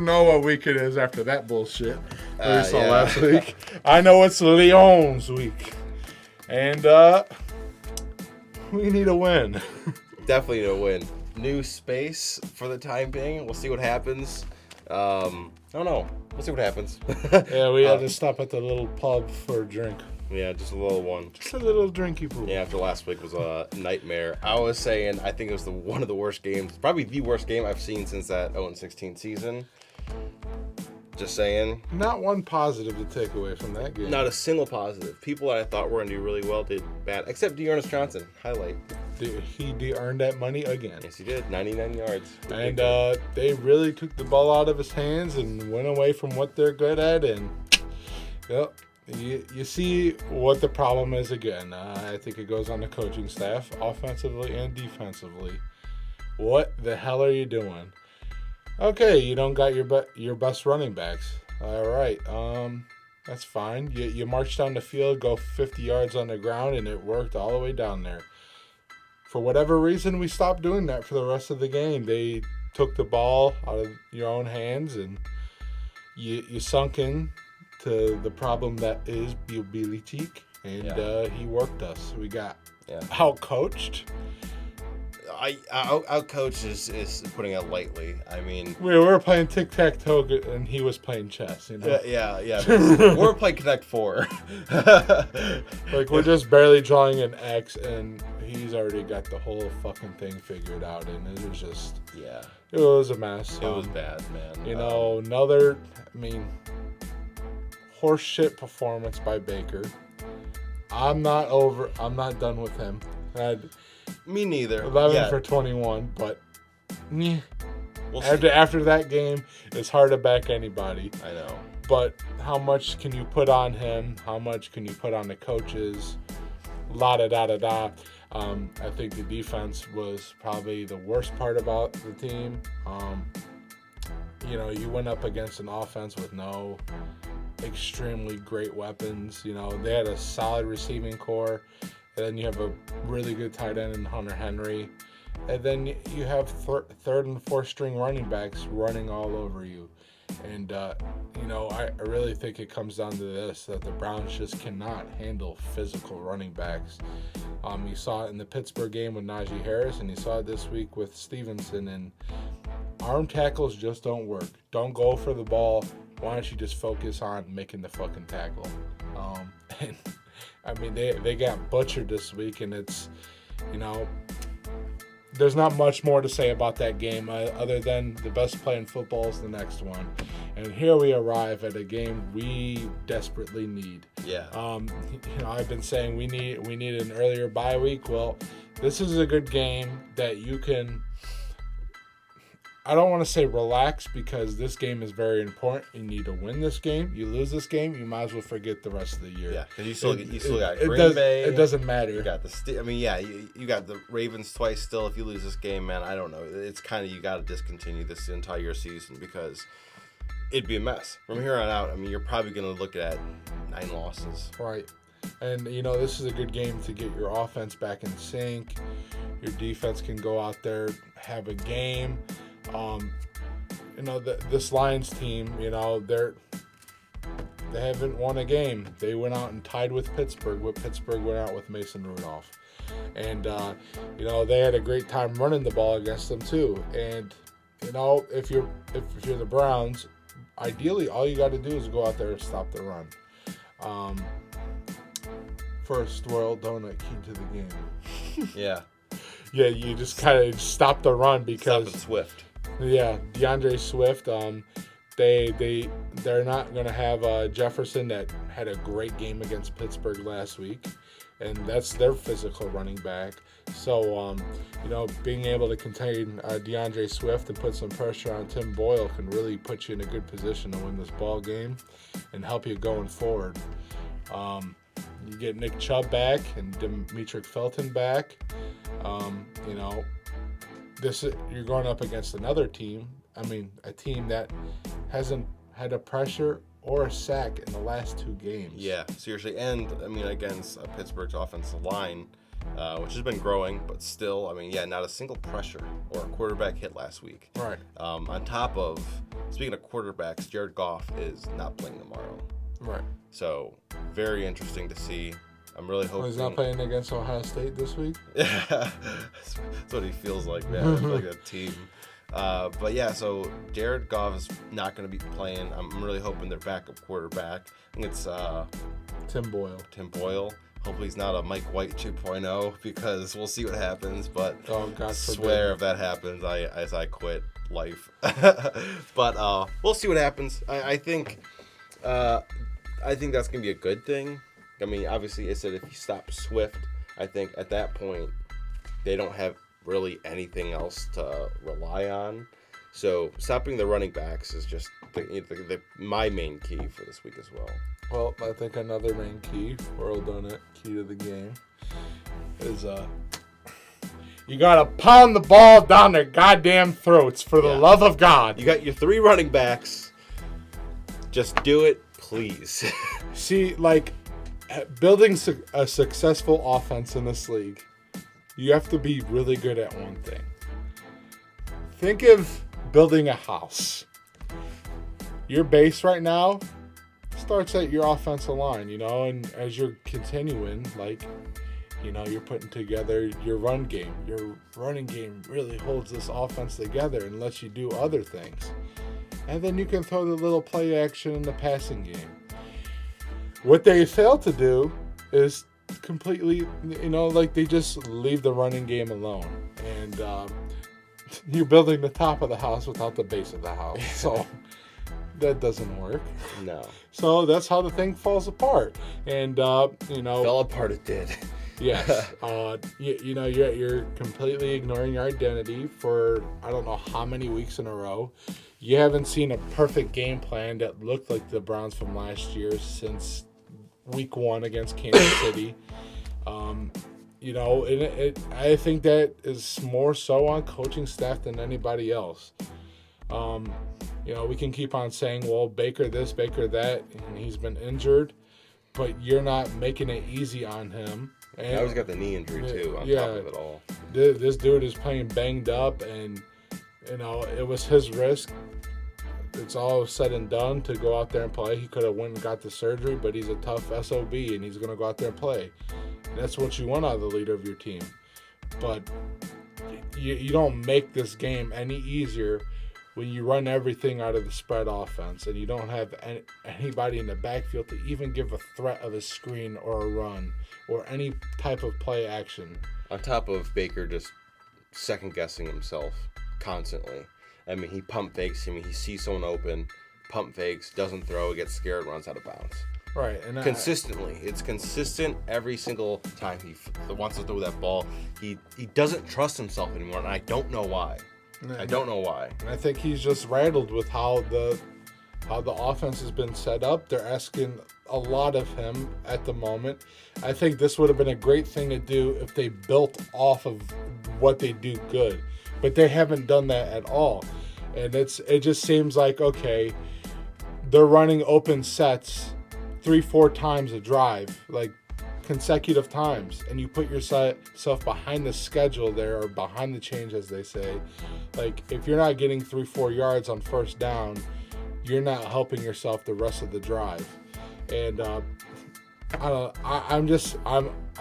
even know what week it is after that bullshit we saw last week. I know it's Leon's week. And we need a win. Definitely need a win. New space for the time being. We'll see what happens. I don't know. We'll see what happens. Yeah, we had to stop at the little pub for a drink. Yeah, just a little one. Just a little drinky pool. Yeah, after last week was a nightmare. I was saying I think it was one of the worst games, probably the worst game I've seen since that 0-16 season. Just saying. Not one positive to take away from that game. Not a single positive. People that I thought were going to do really well did bad, except Dearness Johnson. Highlight. He earned that money again. Yes, he did. 99 yards. And they really took the ball out of his hands and went away from what they're good at. And yep. You see what the problem is again. I think it goes on the coaching staff, offensively and defensively. What the hell are you doing? Okay, you don't got your best running backs. All right, that's fine. You march down the field, go 50 yards on the ground, and it worked all the way down there. For whatever reason, we stopped doing that for the rest of the game. They took the ball out of your own hands, and you sunk in to the problem that is Bill Belichick, and he worked us. We got out-coached. Out-coached is putting it lightly. I mean, we were playing tic-tac-toe, and he was playing chess, you know? Yeah. We're playing Connect 4. Like, we're just barely drawing an X, and he's already got the whole fucking thing figured out, and it was just... Yeah. It was a mess. It was bad, man. You know, another... I mean... horseshit performance by Baker. I'm not done with him. Me neither. 11 for 21, but we'll after that game, it's hard to back anybody. I know. But how much can you put on him? How much can you put on the coaches? La-da-da-da-da. I think the defense was probably the worst part about the team. You know, you went up against an offense with no extremely great weapons. You know, they had a solid receiving core, and then you have a really good tight end in Hunter Henry, and then you have third and fourth string running backs running all over you. And you know, I really think it comes down to this, that the Browns just cannot handle physical running backs. You saw it in the Pittsburgh game with Najee Harris, and you saw it this week with Stevenson, and arm tackles just don't work. Don't go for the ball. Why don't you just focus on making the fucking tackle? And I mean, they got butchered this week, and it's, you know, there's not much more to say about that game other than the best play in football is the next one. And here we arrive at a game we desperately need. Yeah. You know, I've been saying we need an earlier bye week. Well, this is a good game that you can, I don't want to say relax, because this game is very important. You need to win this game. You lose this game, you might as well forget the rest of the year. Yeah, because you still got Green Bay. It doesn't matter. You got you got the Ravens twice still. If you lose this game, man, I don't know. It's kind of, you got to discontinue this entire season, because it'd be a mess. From here on out, I mean, you're probably going to look at 9 losses. Right. And, you know, this is a good game to get your offense back in sync. Your defense can go out there, have a game. You know, this Lions team, you know, they haven't won a game. They went out and tied with Pittsburgh. Pittsburgh went out with Mason Rudolph. And, you know, they had a great time running the ball against them too. And, you know, if you're the Browns, ideally all you got to do is go out there and stop the run. First world donut key to the game. Yeah. Yeah, you just kind of stop the run, because Stop it Swift. Yeah, DeAndre Swift. They're not going to have Jefferson, that had a great game against Pittsburgh last week, and that's their physical running back. So, you know, being able to contain DeAndre Swift and put some pressure on Tim Boyle can really put you in a good position to win this ball game and help you going forward. You get Nick Chubb back and Demetric Felton back. You know, you're going up against another team. I mean, a team that hasn't had a pressure or a sack in the last 2 games. Yeah, seriously. And, I mean, against Pittsburgh's offensive line, which has been growing, but still, I mean, yeah, not a single pressure or a quarterback hit last week. Right. On top of, speaking of quarterbacks, Jared Goff is not playing tomorrow. Right. So, very interesting to see. I'm really hoping. He's not playing against Ohio State this week? Yeah, that's what he feels like, man. It's like a team. But yeah, so Jared Goff is not going to be playing. I'm really hoping their backup quarterback, I think it's Tim Boyle. Hopefully he's not a Mike White 2.0 because we'll see what happens. But God swear if that happens, I quit life. But we'll see what happens. I think that's going to be a good thing. I mean, obviously, I said if you stop Swift, I think at that point they don't have really anything else to rely on. So stopping the running backs is just my main key for this week as well. Well, I think another main key, Earl done it, key to the game, is you gotta pound the ball down their goddamn throats for the love of God. You got your 3 running backs. Just do it, please. See, like, building a successful offense in this league, you have to be really good at one thing. Think of building a house. Your base right now starts at your offensive line, and as you're continuing, like, you're putting together your run game. Your running game really holds this offense together and lets you do other things. And then you can throw the little play action in the passing game. What they fail to do is completely, like they just leave the running game alone. And you're building the top of the house without the base of the house. So that doesn't work. No. So that's how the thing falls apart. And, fell apart it did. Yes. You're completely ignoring your identity for I don't know how many weeks in a row. You haven't seen a perfect game plan that looked like the Browns from last year since week 1 against Kansas City. I think that is more so on coaching staff than anybody else. We can keep on saying, well, Baker this, Baker that, and he's been injured, but you're not making it easy on him. And I always got the knee injury too on top of it all. This dude is playing banged up, and it was his risk. It's all said and done to go out there and play. He could have went and got the surgery, but he's a tough SOB, and he's going to go out there and play. And that's what you want out of the leader of your team. But you don't make this game any easier when you run everything out of the spread offense and you don't have anybody in the backfield to even give a threat of a screen or a run or any type of play action. On top of Baker just second-guessing himself constantly. I mean, he pump fakes. I mean, he sees someone open, pump fakes, doesn't throw, gets scared, runs out of bounds. Right. And consistently. It's consistent every single time he wants to throw that ball. He doesn't trust himself anymore, and I don't know why. I don't know why. I think he's just rattled with how the offense has been set up. They're asking a lot of him at the moment. I think this would have been a great thing to do if they built off of what they do good. But they haven't done that at all. And it just seems like, okay, they're running open sets 3-4 times a drive, like consecutive times, and you put yourself behind the schedule there, or behind the change, as they say. Like, if you're not getting 3-4 yards on first down, you're not helping yourself the rest of the drive. And I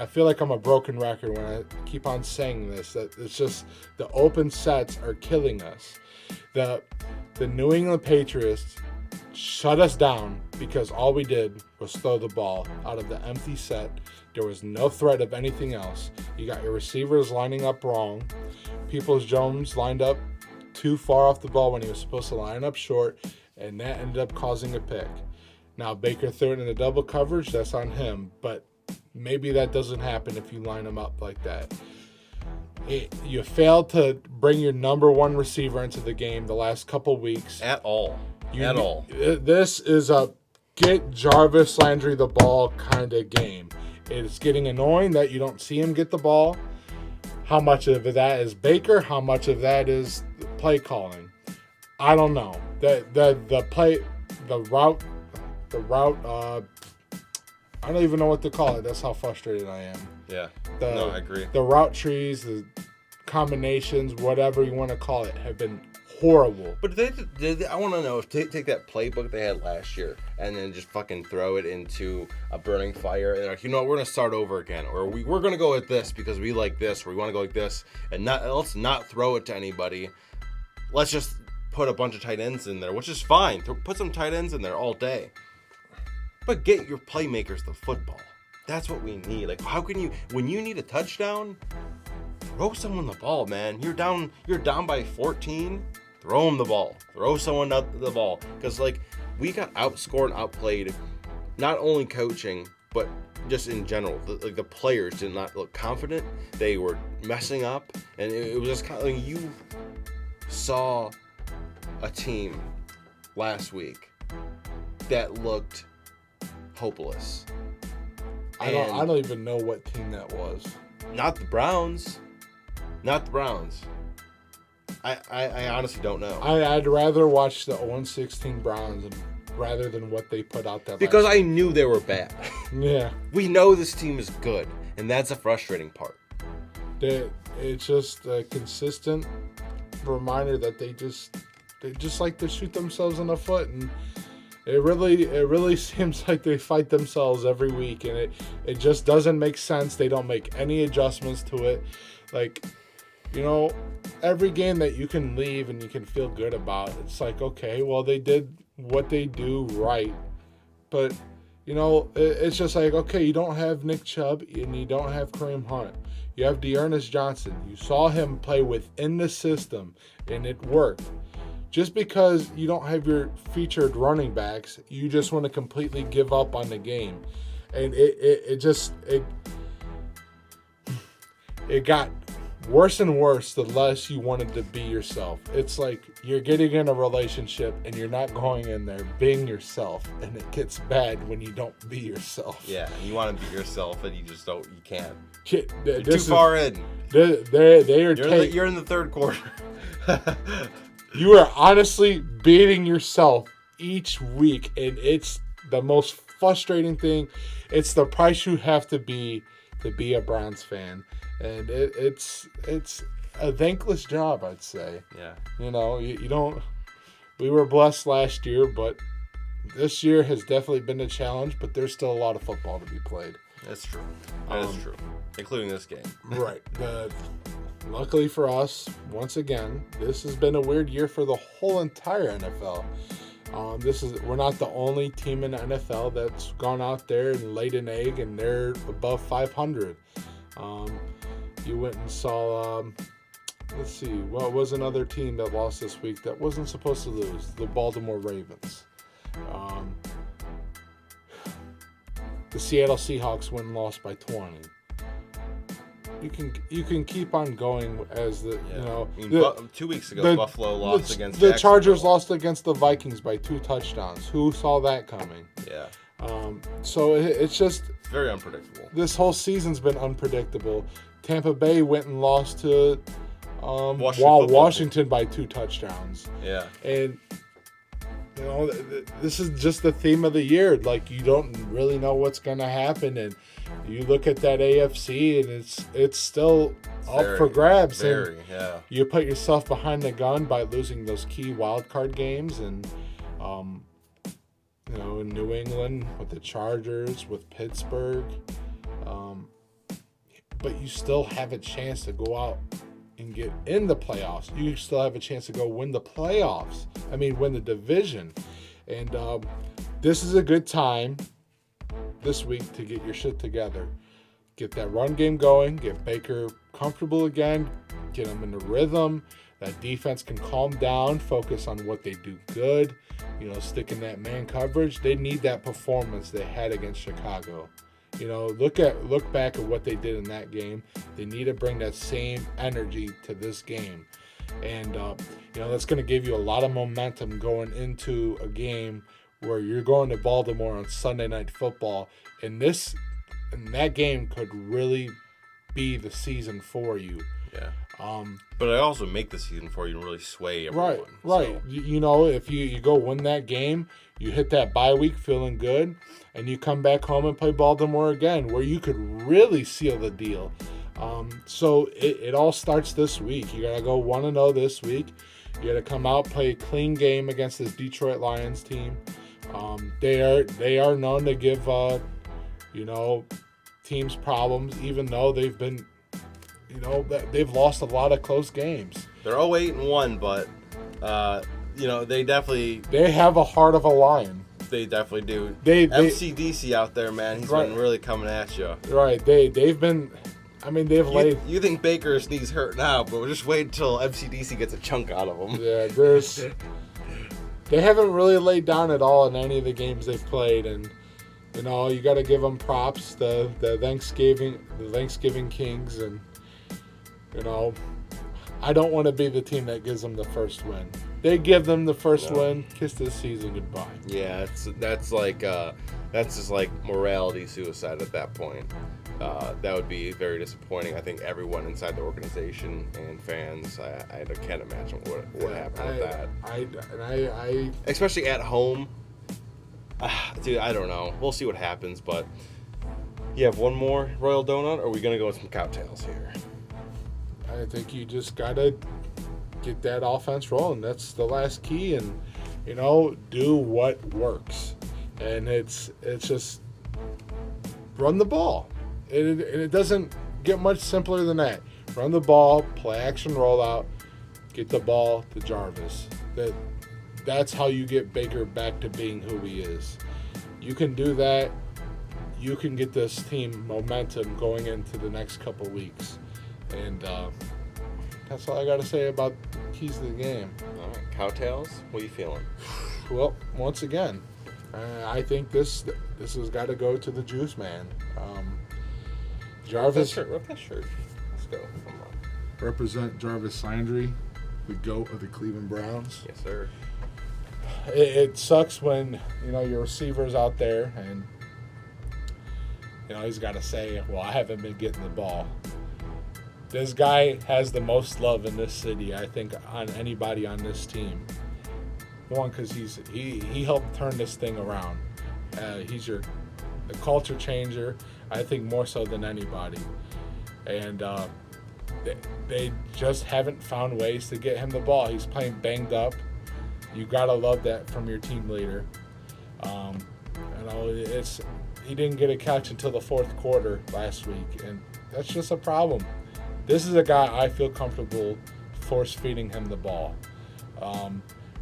feel like I'm a broken record when I keep on saying this, that it's just the open sets are killing us. The New England Patriots shut us down because all we did was throw the ball out of the empty set. There was no threat of anything else. You got your receivers lining up wrong. Peoples-Jones lined up too far off the ball when he was supposed to line up short, and that ended up causing a pick. Now, Baker threw it in the double coverage. That's on him, but maybe that doesn't happen if you line them up like that. You failed to bring your number 1 receiver into the game the last couple weeks. At all. This is a get Jarvis Landry the ball kind of game. It's getting annoying that you don't see him get the ball. How much of that is Baker? How much of that is play calling? I don't know. The route I don't even know what to call it. That's how frustrated I am. Yeah. No, I agree. The route trees, the combinations, whatever you want to call it, have been horrible. But I want to know if they take that playbook they had last year and then just fucking throw it into a burning fire and they're like, we're gonna start over again, or we're gonna go with this because we like this, or we want to go like this, and let's not throw it to anybody. Let's just put a bunch of tight ends in there, which is fine. Put some tight ends in there all day, but get your playmakers the football. That's what we need. Like, how can you, when you need a touchdown, throw someone the ball, man. You're down by 14. Throw them the ball. Throw someone up the ball. Because, like, we got outscored and outplayed, not only coaching, but just in general. The players did not look confident. They were messing up. And it was just kind of like you saw a team last week that looked hopeless. I don't even know what team that was. Not the Browns. Not the Browns. I honestly don't know. I'd rather watch the 0-16 Browns rather than what they put out there. Because I knew they were bad. Yeah. We know this team is good, and that's a frustrating part. It's just a consistent reminder that they just like to shoot themselves in the foot, and it really seems like they fight themselves every week, and it just doesn't make sense. They don't make any adjustments to it. Like, every game that you can leave and you can feel good about, it's like, okay, well, they did what they do right. But, it's just like, okay, you don't have Nick Chubb and you don't have Kareem Hunt. You have Dearness Johnson. You saw him play within the system, and it worked. Just because you don't have your featured running backs, you just want to completely give up on the game. And it got worse and worse the less you wanted to be yourself. It's like you're getting in a relationship and you're not going in there being yourself, and it gets bad when you don't be yourself. Yeah, you want to be yourself and you just don't. You can't. You're too far in. You're in the third quarter. You are honestly beating yourself each week, and it's the most frustrating thing. It's the price you have to be a Browns fan, and it's a thankless job, I'd say. Yeah. You don't. We were blessed last year, but this year has definitely been a challenge. But there's still a lot of football to be played. That's true. That is true, including this game. Right. Luckily for us, once again, this has been a weird year for the whole entire NFL. We're not the only team in the NFL that's gone out there and laid an egg, and they're above 500. You went and saw, let's see, what was another team that lost this week that wasn't supposed to lose? The Baltimore Ravens. The Seattle Seahawks went and lost by 20. You can keep on going as 2 weeks ago, Buffalo lost against the Chargers lost against the Vikings by 2 touchdowns. Who saw that coming? Yeah. So it's just very unpredictable. This whole season's been unpredictable. Tampa Bay went and lost to Washington by 2 touchdowns. Yeah. And this is just the theme of the year. Like, you don't really know what's going to happen, and you look at that AFC, and it's still up for grabs. Yeah. You put yourself behind the gun by losing those key wild card games, and in New England with the Chargers, with Pittsburgh, but you still have a chance to go out and get in the playoffs. You still have a chance to go win the playoffs. Win the division. And this is a good time this week to get your shit together. Get that run game going. Get Baker comfortable again. Get him in the rhythm. That defense can calm down. Focus on what they do good. Stick in that man coverage. They need that performance they had against Chicago. Look back at what they did in that game. They need to bring that same energy to this game. And, that's going to give you a lot of momentum going into a game where you're going to Baltimore on Sunday Night Football. And that game could really be the season for you. Yeah. But I also make the season for you and really sway everyone. Right. So. You know, if you go win that game, you hit that bye week feeling good, and you come back home and play Baltimore again, where you could really seal the deal. So it all starts this week. You got to go 1-0 this week. You got to come out, play a clean game against this Detroit Lions team. They are known to give teams problems, even though they've been, they've lost a lot of close games. They're 0-8-1, but they have a heart of a lion. They definitely do. MCDC out there, man. He's been really coming at you. Right. They've been. I mean, You think Baker's knees hurt now, but we'll just wait until MCDC gets a chunk out of him. Yeah, they haven't really laid down at all in any of the games they've played, and you got to give them props. The Thanksgiving Kings, and I don't want to be the team that gives them the first win. They give them the first win, kiss this season goodbye. Yeah, that's just like morality suicide at that point. That would be very disappointing. I think everyone inside the organization and fans, I can't imagine what happened with that. I especially at home. Dude, I don't know. We'll see what happens, but you have one more Royal Donut, or are we going to go with some cocktails here? I think you just got to get that offense rolling. That's the last key, and, do what works. And it's just run the ball. It doesn't get much simpler than that. Run the ball, play action rollout, get the ball to Jarvis. That's how you get Baker back to being who he is. You can do that. You can get this team momentum going into the next couple weeks. And that's all I got to say about keys to the game. All right, Cowtails, what are you feeling? Well, once again, I think this has got to go to the Juice Man. Jarvis. Rip that shirt. Let's go. Come on. Represent Jarvis Landry, the GOAT of the Cleveland Browns. Yes, sir. It sucks when, your receiver's out there and, he's got to say, well, I haven't been getting the ball. This guy has the most love in this city, I think, on anybody on this team. One, because he helped turn this thing around. He's the culture changer, I think, more so than anybody. And they just haven't found ways to get him the ball. He's playing banged up. You gotta love that from your team leader. He didn't get a catch until the fourth quarter last week, and that's just a problem. This is a guy I feel comfortable force feeding him the ball.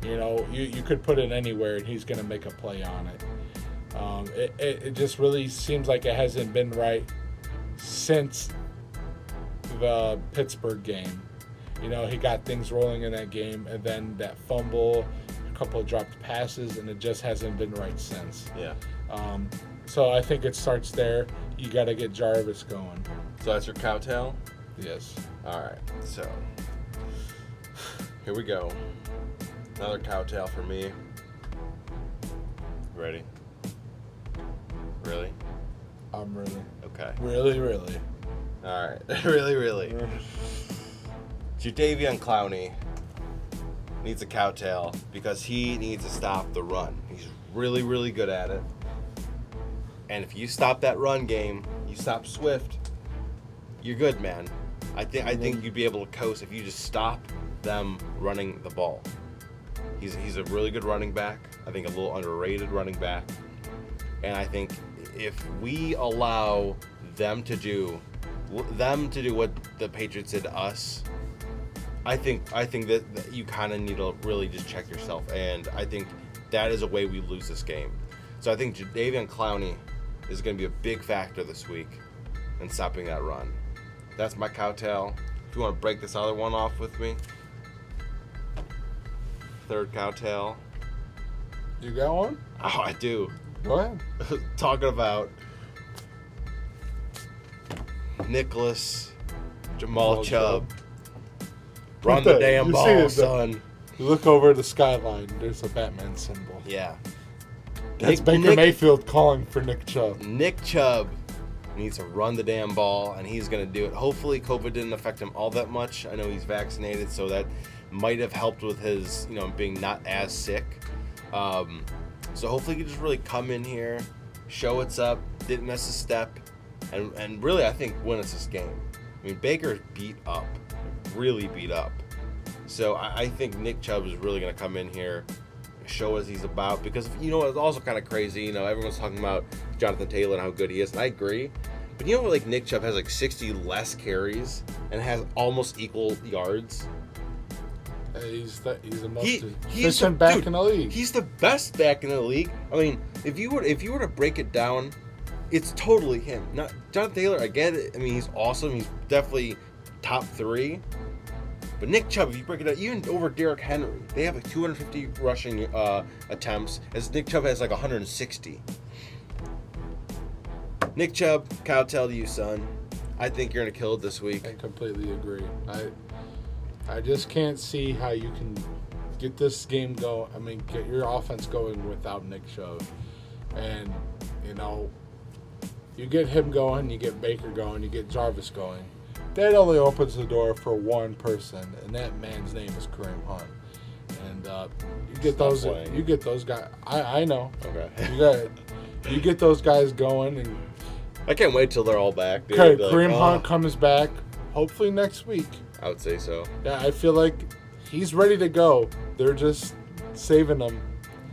You could put it anywhere and he's going to make a play on it. It just really seems like it hasn't been right since the Pittsburgh game. He got things rolling in that game, and then that fumble, a couple of dropped passes, and it just hasn't been right since. Yeah. So I think it starts there. You got to get Jarvis going. So that's your cowtail? Yes. All right. So here we go. Another cowtail for me. Ready? Really? I'm really. Okay. Really. All right. really. Jadeveon Clowney needs a cowtail because he needs to stop the run. He's really good at it. And if you stop that run game, you stop Swift, you're good, man. I think you'd be able to coast if you just stop them running the ball. He's a really good running back. I think a little underrated running back. And I think if we allow them to do what the Patriots did to us, I think that you kind of need to really just check yourself. And I think that is a way we lose this game. So I think Jadeveon Clowney is going to be a big factor this week in stopping that run. That's my cowtail. If you want to break this other one off with me. Third cowtail. You got one? Oh, I do. Go ahead. Talking about Jamal Chubb. Run the damn ball, son. You look over the skyline, there's a Batman symbol. Yeah. That's Baker Mayfield calling for Nick Chubb. Nick Chubb He needs to run the damn ball, and he's going to do it. Hopefully, COVID didn't affect him all that much. I know he's vaccinated, so that might have helped with his, being not as sick. So hopefully he can just really come in here, show what's up, didn't miss a step, and really, I think, win us this game. I mean, Baker's beat up, really beat up. So I think Nick Chubb is really going to come in here, show us he's about, because, it's also kind of crazy. Everyone's talking about Jonathan Taylor and how good he is, and I agree. But Nick Chubb has 60 less carries and has almost equal yards. He's the most efficient back in the league. He's the best back in the league. I mean, if you were to break it down, it's totally him. Not Jonathan Taylor. I get it. I mean, he's awesome. He's definitely top 3. But Nick Chubb, if you break it down, even over Derrick Henry, they have 250 rushing attempts, as Nick Chubb has 160. Nick Chubb, cowtail to you, son. I think you're gonna kill it this week. I completely agree. I just can't see how you can get this game going. I mean, get your offense going without Nick Chubb. And, you get him going, you get Baker going, you get Jarvis going. That only opens the door for one person, and that man's name is Kareem Hunt. And you get those guys. I know. Okay. You get those guys going, and I can't wait till they're all back. Dude. Kareem Hunt comes back, hopefully next week. I would say so. Yeah, I feel like he's ready to go. They're just saving him.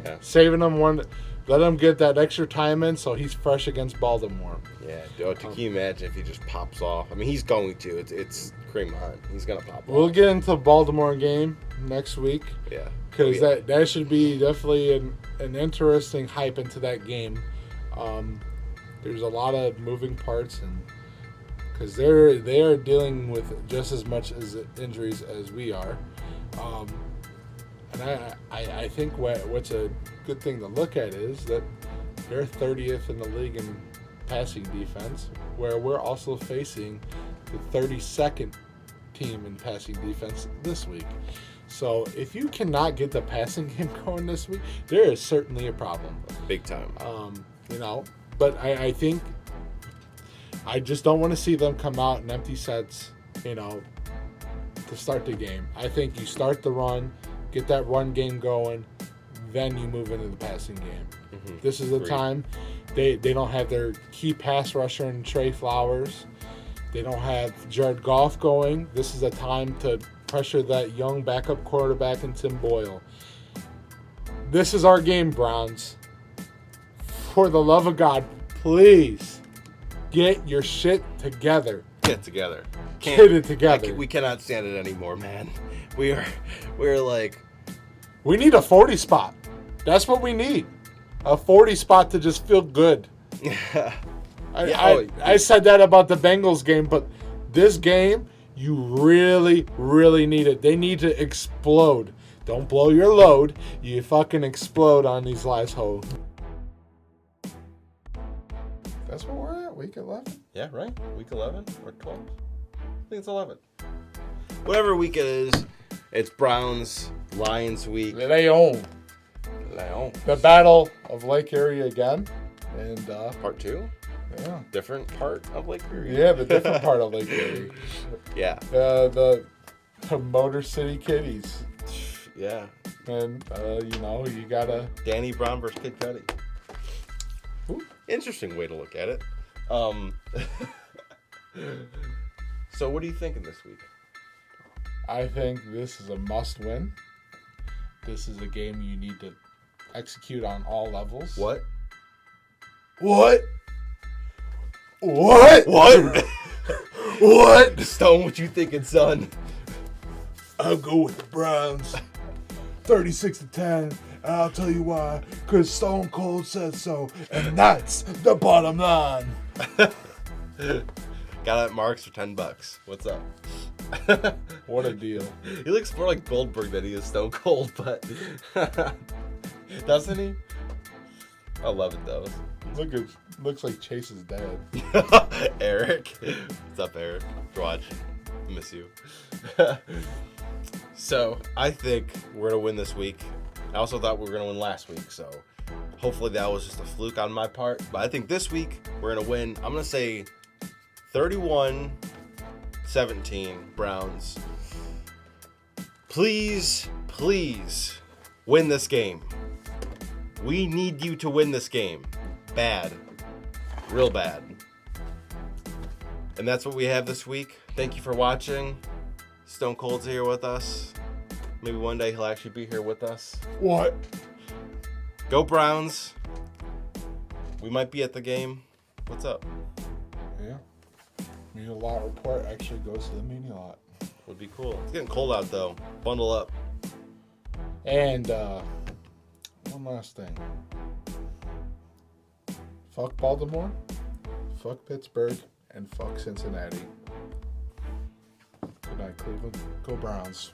Yeah. Saving him let him get that extra time in so he's fresh against Baltimore. Yeah. Can you imagine if he just pops off? I mean, he's going to. It's Kareem Hunt. He's going to pop off. We'll get into the Baltimore game next week. Yeah. Because that should be definitely an interesting hype into that game. There's a lot of moving parts, and because they are dealing with just as much as injuries as we are, and I think what's a good thing to look at is that they're 30th in the league in passing defense, where we're also facing the 32nd team in passing defense this week. So if you cannot get the passing game going this week, there is certainly a problem. Big time. But I think I just don't want to see them come out in empty sets, to start the game. I think you start the run, get that run game going, then you move into the passing game. Mm-hmm. This is the time. They don't have their key pass rusher in Trey Flowers. They don't have Jared Goff going. This is a time to pressure that young backup quarterback in Tim Boyle. This is our game, Browns. For the love of God, please get your shit together. Get it together. Get it together. We cannot stand it anymore, man. We're we need a 40 spot. That's what we need. A 40 spot to just feel good. I said that about the Bengals game, but this game, you really, really need it. They need to explode. Don't blow your load. You fucking explode on these last hoes. That's where we're at, week 11. Yeah, right? Week 11 or 12? I think it's 11. Whatever week it is, it's Browns, Lions week. Leon. The Battle of Lake Erie again. And part 2? Yeah. Different part of Lake Erie? Yeah, the different part of Lake Erie. Yeah. The Motor City Kitties. Yeah. And, you gotta... Danny Brown versus Kid Cudi. Ooh. Interesting way to look at it. So what are you thinking this week? I think this is a must-win. This is a game you need to execute on all levels. What? What? Stone, what you thinking, son? I'll go with the Browns. 36-10. And I'll tell you why. Because Stone Cold said so. And that's the bottom line. Got it, Marks, for $10. What's up? What a deal. He looks more like Goldberg than he is Stone Cold, but... Doesn't he? I love it, though. Looks like Chase is dead. Eric. What's up, Eric? Watch. Miss you. So, I think we're going to win this week. I also thought we were going to win last week, so Hopefully that was just a fluke on my part. But I think this week we're going to win. I'm going to say 31-17 Browns. Please win this game. We need you to win this game. Bad. Real bad. And that's what we have this week. Thank you for watching. Stone Cold's here with us. Maybe one day he'll actually be here with us. What? Go Browns. We might be at the game. What's up? Yeah. Muni Lot report actually goes to the Muni Lot. Would be cool. It's getting cold out though. Bundle up. And one last thing. Fuck Baltimore, fuck Pittsburgh, and fuck Cincinnati. Good night, Cleveland. Go Browns.